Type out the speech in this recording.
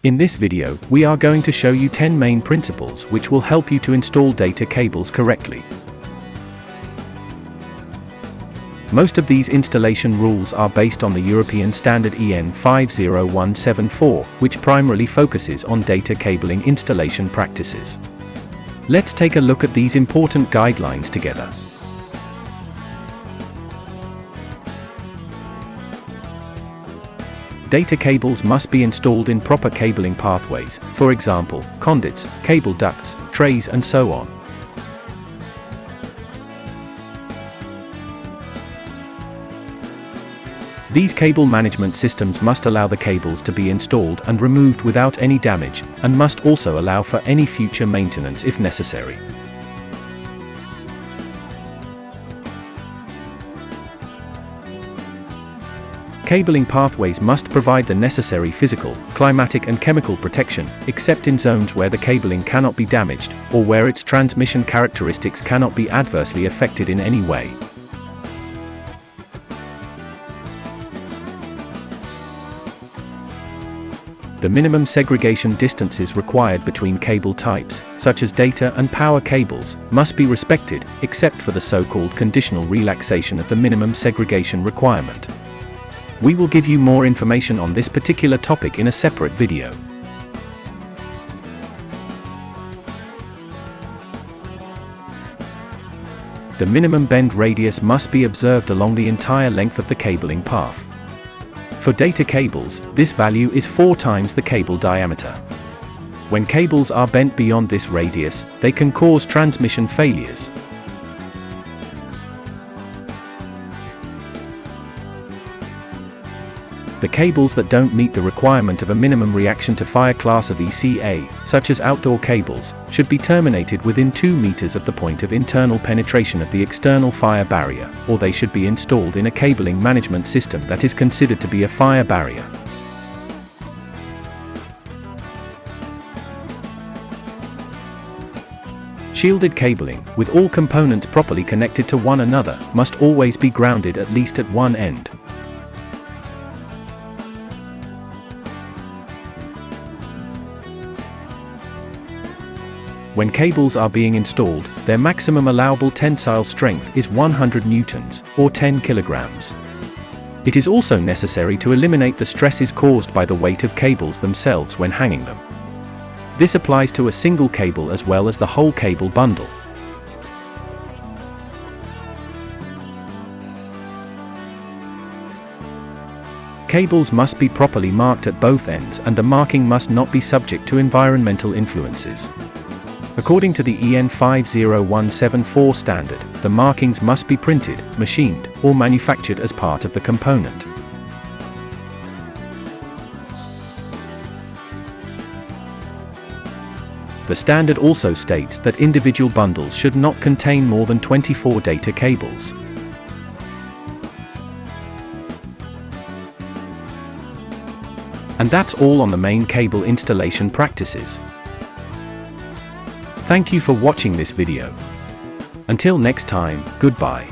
In this video, we are going to show you 10 main principles which will help you to install data cables correctly. Most of these installation rules are based on the European standard EN 50174, which primarily focuses on data cabling installation practices. Let's take a look at these important guidelines together. Data cables must be installed in proper cabling pathways, for example, conduits, cable ducts, trays, and so on. These cable management systems must allow the cables to be installed and removed without any damage, and must also allow for any future maintenance if necessary. Cabling pathways must provide the necessary physical, climatic and chemical protection, except in zones where the cabling cannot be damaged, or where its transmission characteristics cannot be adversely affected in any way. The minimum segregation distances required between cable types, such as data and power cables, must be respected, except for the so-called conditional relaxation of the minimum segregation requirement. We will give you more information on this particular topic in a separate video. The minimum bend radius must be observed along the entire length of the cabling path. For data cables, this value is 4 times the cable diameter. When cables are bent beyond this radius, they can cause transmission failures. The cables that don't meet the requirement of a minimum reaction to fire class of ECA, such as outdoor cables, should be terminated within 2 meters of the point of internal penetration of the external fire barrier, or they should be installed in a cabling management system that is considered to be a fire barrier. Shielded cabling, with all components properly connected to one another, must always be grounded at least at one end. When cables are being installed, their maximum allowable tensile strength is 100 newtons, or 10 kilograms. It is also necessary to eliminate the stresses caused by the weight of cables themselves when hanging them. This applies to a single cable as well as the whole cable bundle. Cables must be properly marked at both ends, and the marking must not be subject to environmental influences. According to the EN 50174 standard, the markings must be printed, machined, or manufactured as part of the component. The standard also states that individual bundles should not contain more than 24 data cables. And that's all on the main cable installation practices. Thank you for watching this video. Until next time, goodbye.